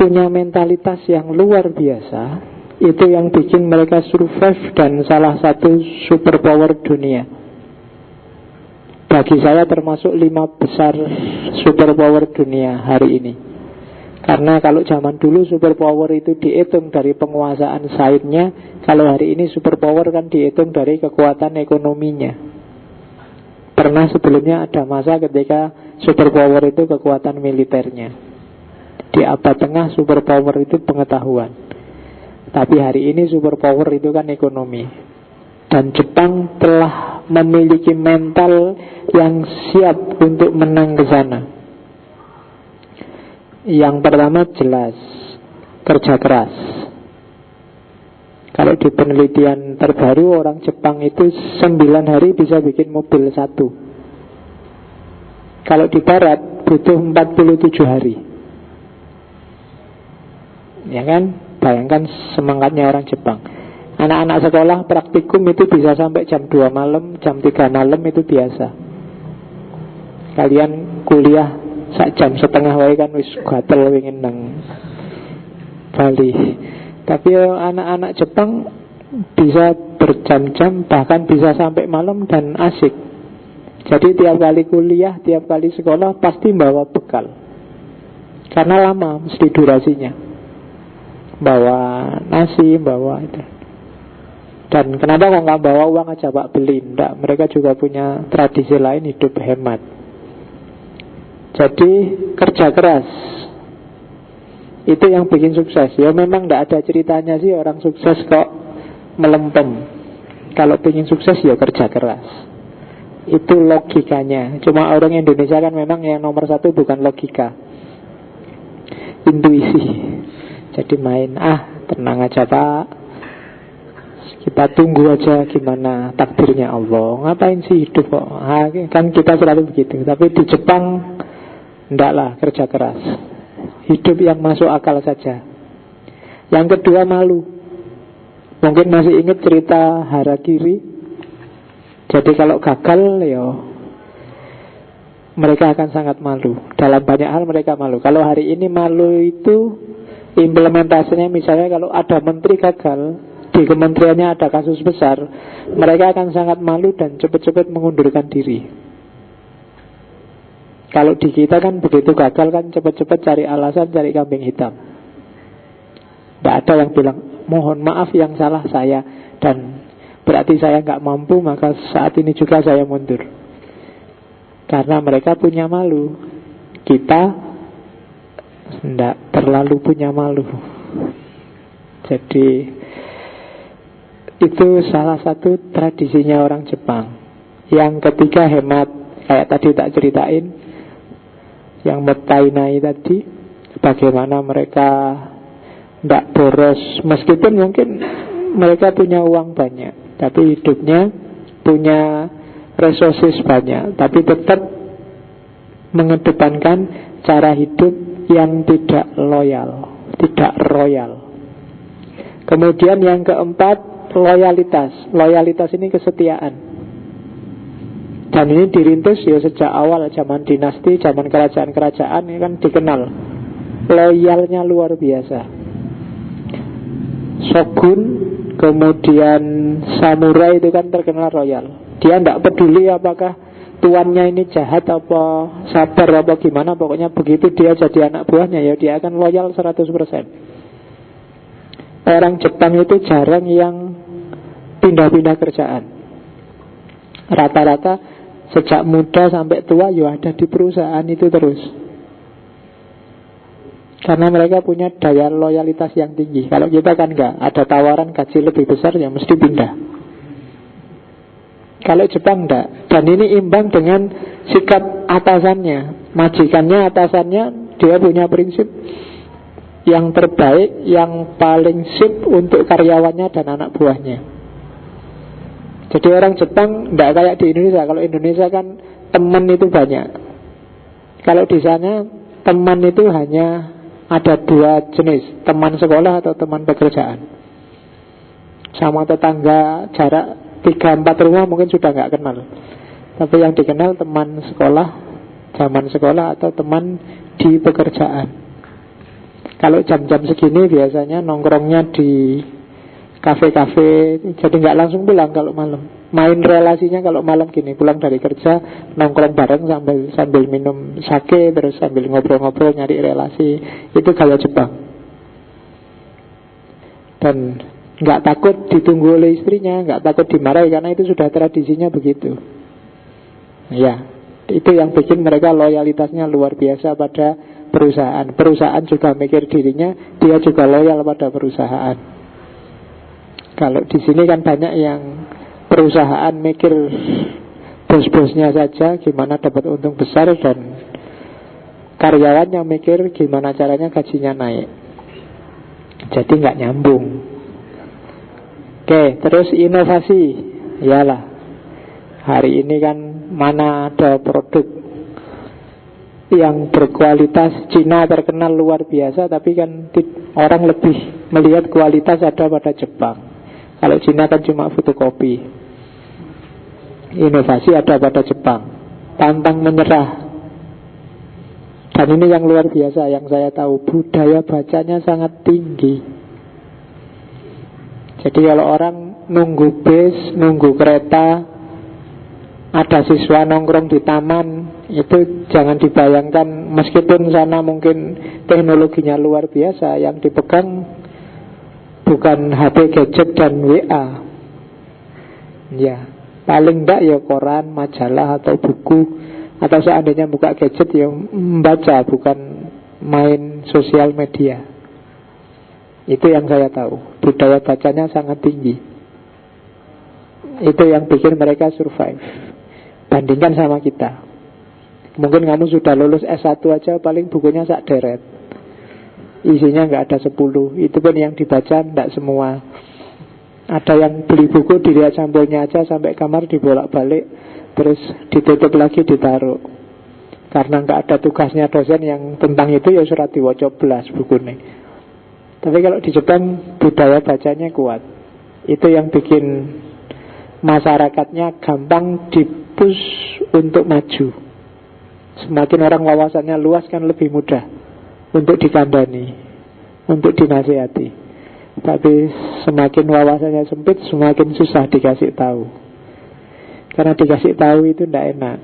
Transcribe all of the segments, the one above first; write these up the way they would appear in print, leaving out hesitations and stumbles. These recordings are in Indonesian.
punya mentalitas yang luar biasa. Itu yang bikin mereka survive dan salah satu superpower dunia. Bagi saya termasuk 5 besar superpower dunia hari ini. Karena kalau zaman dulu superpower itu dihitung dari penguasaan sainsnya, kalau hari ini superpower kan dihitung dari kekuatan ekonominya. Pernah sebelumnya ada masa ketika superpower itu kekuatan militernya. Di abad tengah superpower itu pengetahuan. Tapi hari ini superpower itu kan ekonomi. Dan Jepang telah memiliki mental yang siap untuk menang ke sana. Yang pertama jelas kerja keras. Kalau di penelitian terbaru orang Jepang itu 9 hari bisa bikin mobil 1. Kalau di barat butuh 47 hari. Ya kan? Bayangkan semangatnya orang Jepang. Anak-anak sekolah praktikum itu bisa sampai jam 2 malam, jam 3 malam itu biasa. Kalian kuliah sak jam setengah wae kan wis gatel pengen nang Bali. Tapi anak-anak Jepang bisa berjam-jam, bahkan bisa sampai malam dan asik. Jadi tiap kali kuliah, tiap kali sekolah pasti bawa bekal. Karena lama mesti durasinya. Bawa nasi, bawa itu. Dan kenapa kok nggak bawa uang aja Pak beli? Nggak, mereka juga punya tradisi lain hidup hemat. Jadi kerja keras itu yang bikin sukses. Ya memang tidak ada ceritanya sih orang sukses kok melempem. Kalau ingin sukses ya kerja keras. Itu logikanya. Cuma orang Indonesia kan memang yang nomor 1 bukan logika, intuisi. Jadi main, tenang aja Pak, kita tunggu aja gimana takdirnya Allah. Ngapain sih hidup kok? Kan kita selalu begitu. Tapi di Jepang enggak lah, kerja keras. Hidup yang masuk akal saja. Yang kedua malu. Mungkin masih ingat cerita Harakiri. Jadi kalau gagal ya mereka akan sangat malu. Dalam banyak hal mereka malu. Kalau hari ini malu itu implementasinya, misalnya kalau ada menteri gagal, di kementeriannya ada kasus besar, mereka akan sangat malu dan cepat-cepat mengundurkan diri. Kalau di kita kan begitu gagal kan cepat-cepat cari alasan, cari kambing hitam. Tidak ada yang bilang mohon maaf yang salah saya, dan berarti saya nggak mampu, maka saat ini juga saya mundur. Karena mereka punya malu. Kita tidak terlalu punya malu. Jadi itu salah satu tradisinya orang Jepang. Yang ketiga hemat. Kayak tadi tak ceritain, yang mottainai tadi, bagaimana mereka tidak boros. Meskipun mungkin mereka punya uang banyak, tapi hidupnya punya resources banyak, tapi tetap mengedepankan cara hidup yang tidak loyal, tidak royal. Kemudian yang keempat, loyalitas. Loyalitas ini kesetiaan. Dan ini dirintis ya sejak awal zaman dinasti, zaman kerajaan-kerajaan ini kan dikenal loyalnya luar biasa. Shogun, kemudian samurai itu kan terkenal royal. Dia tidak peduli apakah tuannya ini jahat apa sabar apa gimana, pokoknya begitu dia jadi anak buahnya ya dia akan loyal 100%. Orang Jepang itu jarang yang pindah-pindah kerjaan. Rata-rata sejak muda sampai tua ya ada di perusahaan itu terus. Karena mereka punya daya loyalitas yang tinggi. Kalau kita kan enggak, ada tawaran gaji lebih besar ya mesti pindah. Kalau Jepang enggak. Dan ini imbang dengan sikap atasannya. Majikannya, atasannya, dia punya prinsip yang terbaik, yang paling sip untuk karyawannya dan anak buahnya. Jadi orang Jepang enggak kayak di Indonesia. Kalau Indonesia kan teman itu banyak. Kalau di sana teman itu hanya ada 2 jenis, teman sekolah atau teman pekerjaan. Sama tetangga jarak 3-4 rumah mungkin sudah nggak kenal. Tapi yang dikenal teman sekolah, zaman sekolah atau teman di pekerjaan. Kalau jam-jam segini biasanya nongkrongnya di kafe-kafe, jadi nggak langsung pulang kalau malam. Main relasinya kalau malam gini, pulang dari kerja nongkrong bareng sambil minum sake, terus sambil ngobrol-ngobrol nyari relasi. Itu gaya Jepang. Dan nggak takut ditunggu oleh istrinya, nggak takut dimarahi, karena itu sudah tradisinya begitu. Ya, itu yang bikin mereka loyalitasnya luar biasa pada perusahaan. Perusahaan juga mikir dirinya, dia juga loyal pada perusahaan. Kalau di sini kan banyak yang perusahaan mikir bos-bosnya saja gimana dapat untung besar, dan karyawannya mikir gimana caranya gajinya naik. Jadi nggak nyambung. Oke, terus inovasi. Iyalah, hari ini kan mana ada produk yang berkualitas. Cina terkenal luar biasa, tapi kan orang lebih melihat kualitas ada pada Jepang. Kalau Cina kan cuma fotokopi. Inovasi ada pada Jepang. Pantang menyerah. Dan ini yang luar biasa yang saya tahu, budaya bacanya sangat tinggi. Jadi kalau orang nunggu bis, nunggu kereta, ada siswa nongkrong di taman, itu jangan dibayangkan, meskipun sana mungkin teknologinya luar biasa, yang dipegang bukan HP, gadget, dan WA. Ya, paling enggak ya koran, majalah, atau buku. Atau seandainya buka gadget ya membaca, bukan main sosial media. Itu yang saya tahu. Budaya bacanya sangat tinggi. Itu yang bikin mereka survive. Bandingkan sama kita. Mungkin kamu sudah lulus S1 aja, paling bukunya sak deret. Isinya nggak ada 10. Itu pun yang dibaca tidak semua. Ada yang beli buku dilihat sampulnya aja sampai kamar dibolak-balik, terus ditutup lagi, ditaruh. Karena nggak ada tugasnya dosen yang tentang itu, ya surat diwaca belas bukunya. Tapi kalau di Jepang budaya bacanya kuat. Itu yang bikin masyarakatnya gampang dipush untuk maju. Semakin orang wawasannya luas kan lebih mudah untuk dikandani, untuk dinasihati. Tapi semakin wawasannya sempit, semakin susah dikasih tahu. Karena dikasih tahu itu tidak enak.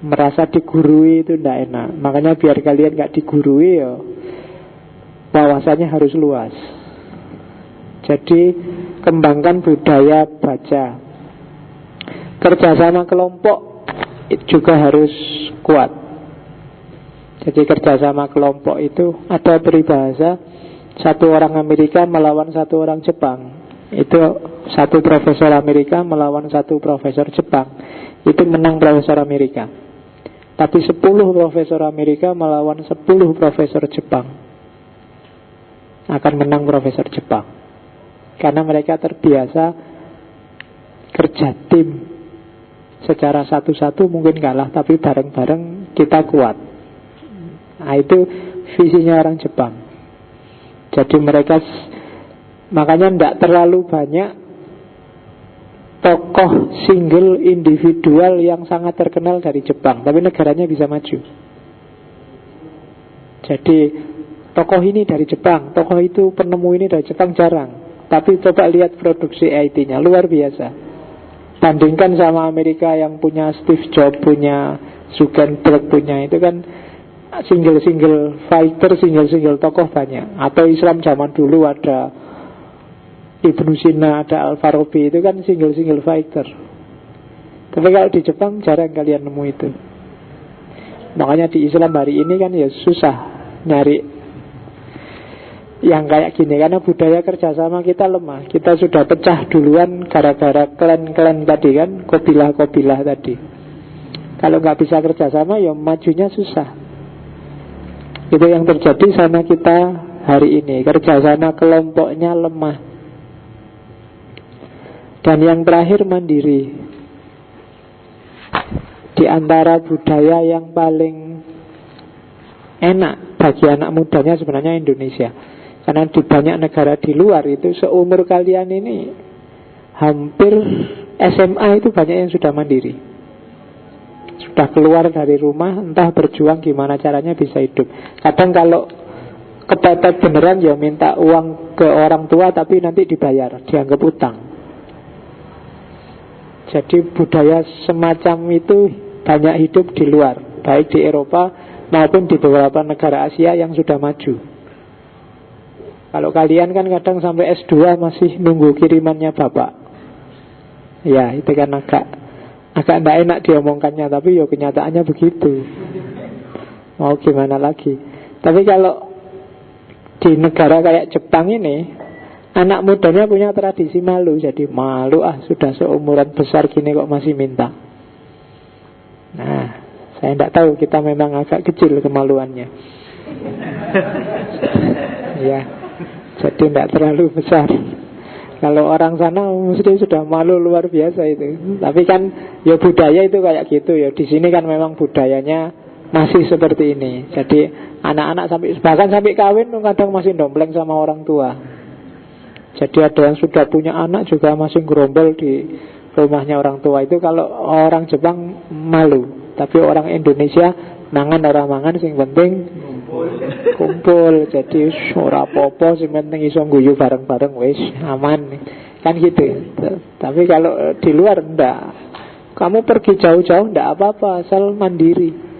Merasa digurui itu tidak enak. Makanya biar kalian gak digurui, ya wawasannya harus luas. Jadi kembangkan budaya baca. Kerjasama kelompok juga harus kuat. Jadi kerjasama kelompok itu ada peribahasa, satu orang Amerika melawan satu orang Jepang. Itu satu profesor Amerika melawan satu profesor Jepang. Itu menang profesor Amerika. Tapi 10 profesor Amerika melawan 10 profesor Jepang, akan menang profesor Jepang. Karena mereka terbiasa kerja tim. Secara satu-satu mungkin kalah, tapi bareng-bareng kita kuat. Nah, itu visinya orang Jepang. Jadi mereka, makanya tidak terlalu banyak tokoh single individual yang sangat terkenal dari Jepang, tapi negaranya bisa maju. Jadi tokoh ini dari Jepang, tokoh itu penemu ini dari Jepang jarang. Tapi coba lihat produksi IT-nya, luar biasa. Bandingkan sama Amerika yang punya Steve Jobs, punya Zuckerberg, punya itu kan single-single fighter, single-single tokoh banyak. Atau Islam zaman dulu ada Ibnu Sina, ada Al-Farabi, itu kan single-single fighter. Tapi kalau di Jepang jarang kalian nemu itu. Makanya di Islam hari ini kan ya susah nyari yang kayak gini, karena budaya kerjasama kita lemah. Kita sudah pecah duluan gara-gara klan-klan tadi kan, kobilah-kobilah tadi. Kalau nggak bisa kerjasama ya majunya susah. Itu yang terjadi sama kita hari ini. Kerjasama kelompoknya lemah. Dan yang terakhir mandiri. Di antara budaya yang paling enak bagi anak mudanya sebenarnya Indonesia. Karena di banyak negara di luar itu seumur kalian ini hampir SMA itu banyak yang sudah mandiri. Sudah keluar dari rumah, entah berjuang gimana caranya bisa hidup. Kadang kalau kepepet beneran ya minta uang ke orang tua tapi nanti dibayar, dianggap utang. Jadi budaya semacam itu banyak hidup di luar, baik di Eropa maupun di beberapa negara Asia yang sudah maju. Kalau kalian kan kadang sampai S2 masih nunggu kirimannya bapak. Ya itu kan agak tidak enak diomongkannya, tapi ya kenyataannya begitu. Mau gimana lagi. Tapi kalau di negara kayak Jepang ini, anak mudanya punya tradisi malu. Jadi malu sudah seumuran besar gini kok masih minta. Nah, saya tidak tahu, kita memang agak kecil kemaluannya. Ya, jadi tidak terlalu besar. Kalau orang sana mesti sudah malu luar biasa itu. Tapi kan ya budaya itu kayak gitu ya. Di sini kan memang budayanya masih seperti ini. Jadi anak-anak bahkan sampai kawin kadang masih dompleng sama orang tua. Jadi ada yang sudah punya anak juga masih gerombol di rumahnya orang tua. Itu kalau orang Jepang malu. Tapi orang Indonesia mangan orang mangan sing penting kumpul. Jadi ora apa-apa, sing penting iso guyu bareng-bareng wis aman. Kan gitu. Tapi kalau di luar enggak. Kamu pergi jauh-jauh enggak apa-apa, asal mandiri.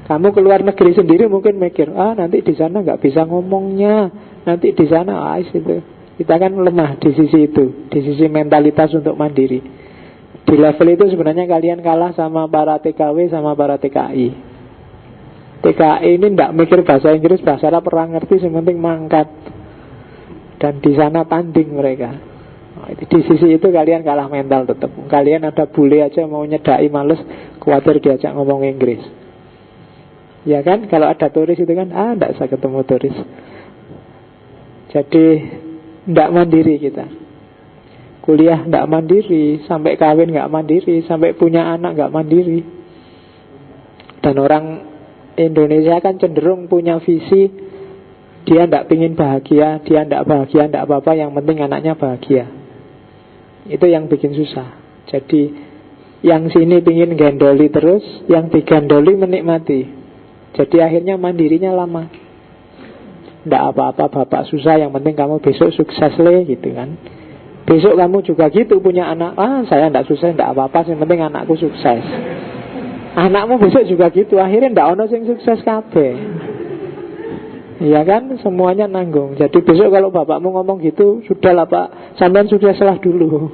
Kamu keluar negeri sendiri mungkin mikir, nanti di sana nggak bisa ngomongnya, nanti di sana itu. Kita kan lemah di sisi itu, di sisi mentalitas untuk mandiri. Di level itu sebenarnya kalian kalah sama para TKW sama para TKI. TKI ini nggak mikir bahasa Inggris, bahasa Arab perang ngerti, yang penting mangkat. Dan di sana tanding mereka. Di sisi itu kalian kalah mental tetap. Kalian ada bule aja mau nyedai males, khawatir diajak ngomong Inggris. Ya kan, kalau ada turis itu kan, tidak usah ketemu turis. Jadi tidak mandiri kita. Kuliah tidak mandiri, sampai kawin tidak mandiri, sampai punya anak tidak mandiri. Dan orang Indonesia kan cenderung punya visi, dia tidak ingin bahagia, dia tidak bahagia, tidak apa-apa, yang penting anaknya bahagia. Itu yang bikin susah. Jadi yang sini ingin gendoli terus, yang digandoli menikmati. Jadi akhirnya mandirinya lama. Tidak apa-apa bapak susah, yang penting kamu besok sukses gitu kan. Besok kamu juga gitu punya anak, saya tidak susah, tidak apa-apa, yang penting anakku sukses. Anakmu besok juga gitu, akhirnya tidak ono sing sukses kabeh. Iya kan, semuanya nanggung. Jadi besok kalau bapakmu ngomong gitu, sudahlah pak, sampean sukseslah dulu.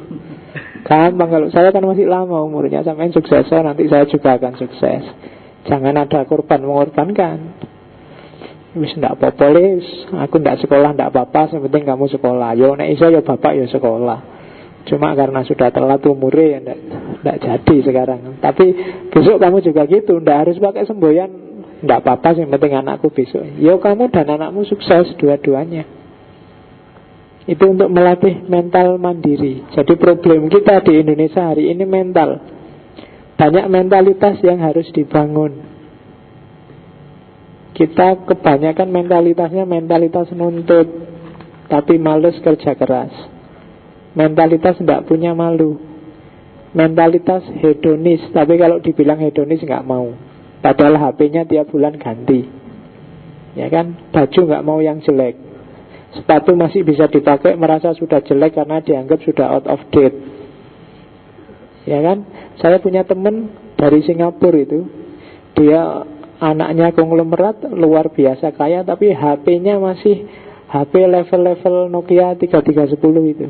Gampang, kalau saya kan masih lama umurnya, sampean sukses, nanti saya juga akan sukses. Jangan ada korban mengorbankan. Wis ndak apa-apa les, aku ndak sekolah ndak apa-apa, yang penting kamu sekolah. Yo nek iso ya bapak ya sekolah. Cuma karena sudah telat umurnya ya ndak jadi sekarang. Tapi besok kamu juga gitu, ndak harus pakai semboyan, ndak apa-apa, yang penting anakku besok. Yo kamu dan anakmu sukses dua-duanya. Itu untuk melatih mental mandiri. Jadi problem kita di Indonesia hari ini mental. Banyak mentalitas yang harus dibangun. Kita kebanyakan mentalitasnya mentalitas nuntut, tapi males kerja keras. Mentalitas tidak punya malu. Mentalitas hedonis, tapi kalau dibilang hedonis nggak mau. Padahal HP-nya tiap bulan ganti. Ya kan, baju nggak mau yang jelek. Sepatu masih bisa dipakai, merasa sudah jelek karena dianggap sudah out of date. Ya kan, saya punya teman dari Singapura itu, dia anaknya konglomerat luar biasa kaya, tapi HP-nya masih HP level-level Nokia 3310 itu.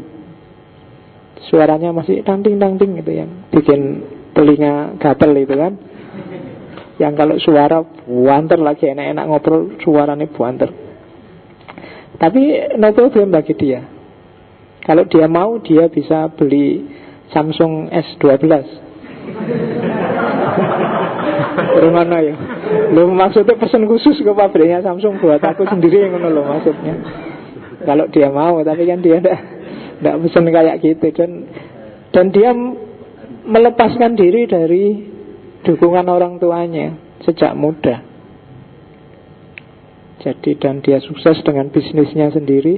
Suaranya masih tangting-tangting gitu, yang bikin telinga gatel itu kan. Yang kalau suara buanter lagi, enak-enak ngobrol suaranya buanter. Tapi no problem bagi dia. Kalau dia mau, dia bisa beli Samsung S12. Gimana ya? Lo maksudnya pesan khusus ke pabriknya Samsung buat aku sendiri yang ngono lo maksudnya. Kalau dia mau, tapi kan dia tidak pesan kayak gitu, dan dia melepaskan diri dari dukungan orang tuanya sejak muda. Jadi dan dia sukses dengan bisnisnya sendiri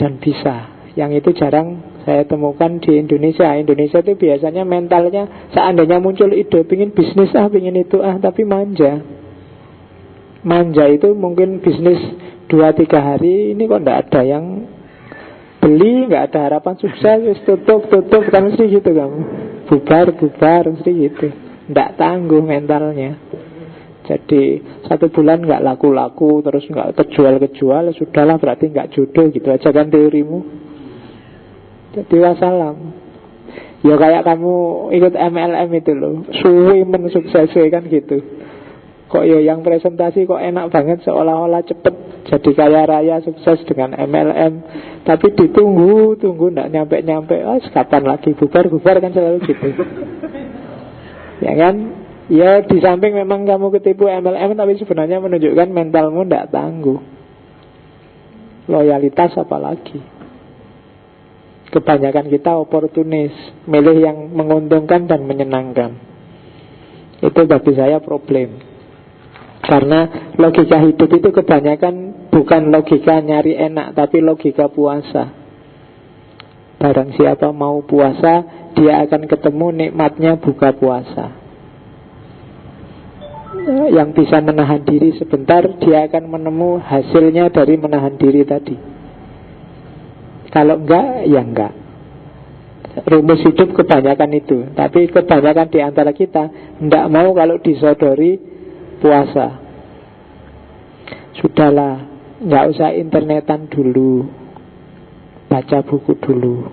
dan bisa. Yang itu jarang saya temukan di Indonesia. Indonesia itu biasanya mentalnya, seandainya muncul ide pingin bisnis pingin itu tapi manja. manja itu mungkin bisnis 2-3 hari, ini kok tidak ada yang beli, nggak ada harapan sukses, tutup kan mesti gitu kamu. Bubar mesti gitu. Nggak tangguh mentalnya. Jadi 1 bulan nggak laku-laku, terus nggak kejual, sudahlah berarti nggak jodoh, gitu aja kan teorimu. Jadi wassalam. Ya kayak kamu ikut MLM itu loh, suwe mensuksesi kan gitu. Kok ya yang presentasi kok enak banget, seolah-olah cepet jadi kaya raya sukses dengan MLM. Tapi ditunggu nggak nyampe. Kapan lagi bubar kan selalu gitu. Ya kan? Ya di samping memang kamu ketipu MLM, tapi sebenarnya menunjukkan mentalmu tidak tangguh. Loyalitas apalagi. Kebanyakan kita oportunis, milih yang menguntungkan dan menyenangkan. Itu bagi saya problem. Karena logika hidup itu kebanyakan bukan logika nyari enak, tapi logika puasa. Barang siapa mau puasa, dia akan ketemu nikmatnya buka puasa. Yang bisa menahan diri sebentar, dia akan menemu hasilnya dari menahan diri tadi. Kalau enggak, ya enggak. Rumus hidup kebanyakan itu. Tapi kebanyakan di antara kita enggak mau kalau disodori puasa. Sudahlah, enggak usah internetan dulu, baca buku dulu,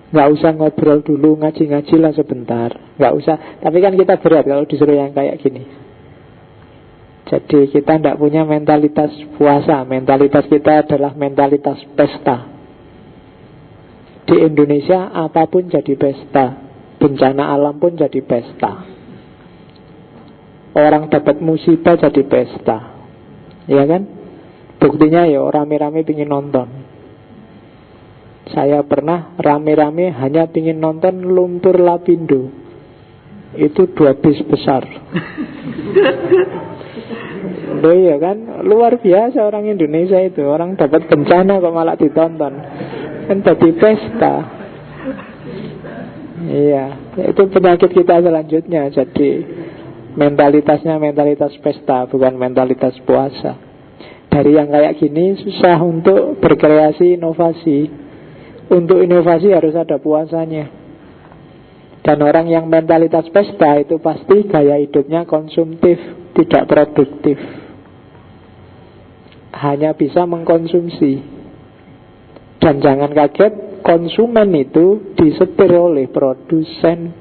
enggak usah ngobrol dulu, ngaji-ngajilah sebentar, enggak usah. Tapi kan kita berat kalau disuruh yang kayak gini. Jadi kita tidak punya mentalitas puasa. Mentalitas kita adalah mentalitas pesta. Di Indonesia apapun jadi pesta. Bencana alam pun jadi pesta. Orang dapat musibah jadi pesta. Ya kan? Buktinya ya rame-rame pingin nonton. Saya pernah rame-rame hanya pingin nonton Luntur Lapindo. Itu 2 bis besar. Loh iya kan, luar biasa orang Indonesia itu. Orang dapat bencana kok malah ditonton. Kan jadi pesta. Iya, itu penyakit kita selanjutnya. Jadi mentalitasnya mentalitas pesta, bukan mentalitas puasa. Dari yang kayak gini susah untuk berkreasi inovasi. Untuk inovasi harus ada puasanya. Dan orang yang mentalitas pesta itu pasti gaya hidupnya konsumtif, tidak produktif. Hanya bisa mengkonsumsi. Dan jangan kaget, konsumen itu disetir oleh produsen.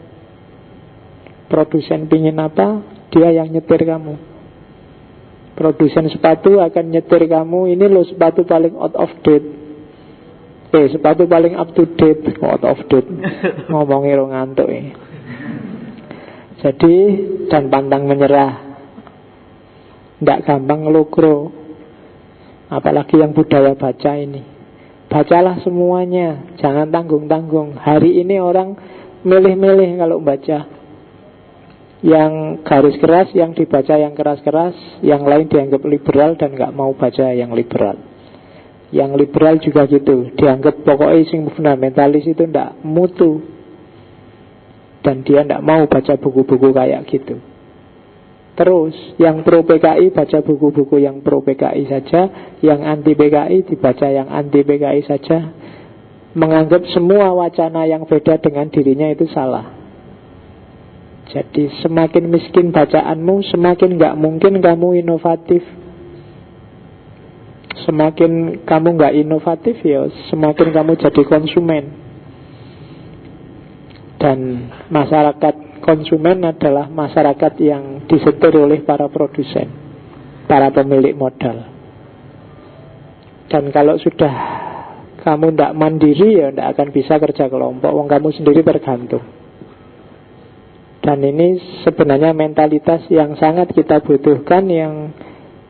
Produsen pingin apa, dia yang nyetir kamu. Produsen sepatu akan nyetir kamu, ini loh sepatu paling out of date. Sepatu paling up to date. Out of date ngomongnya lo ngantuk ya. Jadi dan pantang menyerah, tidak gampang ngelukro. Apalagi yang budaya baca ini. Bacalah semuanya, jangan tanggung-tanggung. Hari ini orang milih-milih kalau baca. Yang garis keras, yang dibaca yang keras-keras, yang lain dianggap liberal dan gak mau baca yang liberal. Yang liberal juga gitu, dianggap pokoknya sing fundamentalis itu ndak mutu. Dan dia ndak mau baca buku-buku kayak gitu. Terus yang pro PKI baca buku-buku yang pro PKI saja, yang anti PKI dibaca yang anti PKI saja. Menganggap semua wacana yang beda dengan dirinya itu salah. Jadi semakin miskin bacaanmu, semakin gak mungkin kamu inovatif. Semakin kamu gak inovatif ya semakin kamu jadi konsumen. Dan masyarakat konsumen adalah masyarakat yang disetir oleh para produsen, para pemilik modal. Dan kalau sudah kamu tidak mandiri ya tidak akan bisa kerja kelompok. Wong kamu sendiri tergantung. Dan ini sebenarnya mentalitas yang sangat kita butuhkan, yang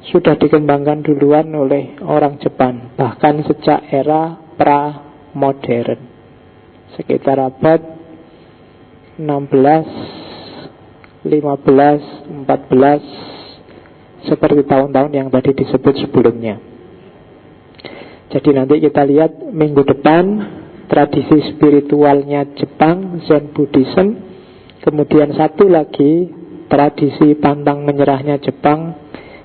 sudah dikembangkan duluan oleh orang Jepang, bahkan sejak era pra-modern, sekitar abad 16, 15, 14, seperti tahun-tahun yang tadi disebut sebelumnya. Jadi nanti kita lihat minggu depan tradisi spiritualnya Jepang, Zen Buddhism. Kemudian satu lagi tradisi pantang menyerahnya Jepang,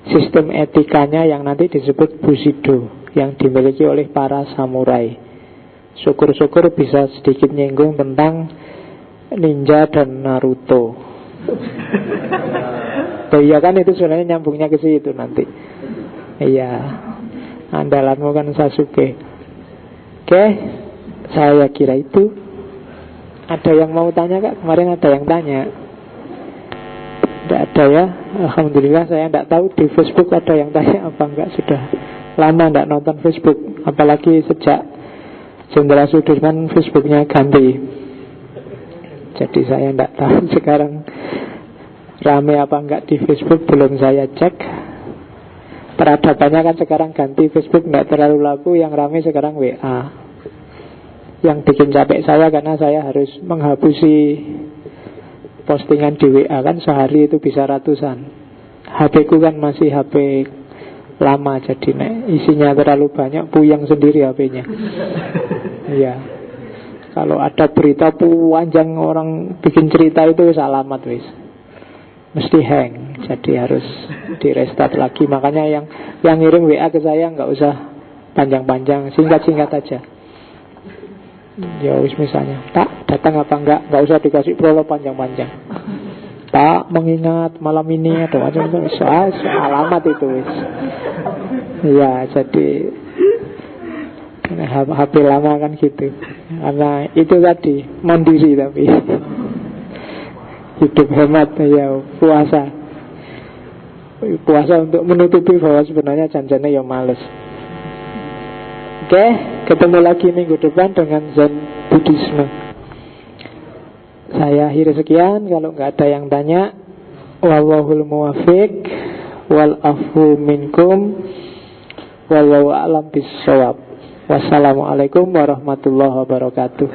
sistem etikanya yang nanti disebut Bushido, yang dimiliki oleh para samurai. Syukur-syukur bisa sedikit nyinggung tentang ninja dan Naruto. Oh iya kan, itu sebenarnya nyambungnya ke situ nanti. Iya, andalanmu kan Sasuke. Oke, saya kira itu. Ada yang mau tanya Kak? Kemarin ada yang tanya. Tidak ada ya. Alhamdulillah, saya tidak tahu di Facebook ada yang tanya apa enggak. Sudah lama tidak nonton Facebook, apalagi sejak Jenderal Sudirman Facebooknya ganti. Jadi saya tidak tahu sekarang rame apa enggak di Facebook, belum saya cek. Peradabannya kan sekarang ganti, Facebook tidak terlalu laku, yang rame sekarang WA. Yang bikin capek saya karena saya harus menghapusi postingan di WA kan, sehari itu bisa ratusan. HP ku kan masih HP lama, jadi isinya terlalu banyak, puyeng sendiri HP-nya. Iya. Kalau ada berita panjang orang bikin cerita itu alamat wis. Mesti hang, jadi harus di restart lagi. Makanya yang ngirim WA ke saya nggak usah panjang-panjang, singkat-singkat aja. Ya wis, misalnya, tak datang apa enggak, nggak usah dikasih prolog panjang-panjang. Tak mengingat malam ini ada macam-macam, alamat itu wis. Ya, jadi HP lama kan gitu. Karena itu tadi mandiri, tapi hidup hemat ya, puasa untuk menutupi bahwa sebenarnya janjinya ya males. Oke, ketemu lagi minggu depan dengan Zen Buddhisme. Saya akhiri sekian. Kalau nggak ada yang tanya, wallahul muwaffiq wal afu minkum wallahu a'lam bissawab. Wassalamualaikum warahmatullahi wabarakatuh.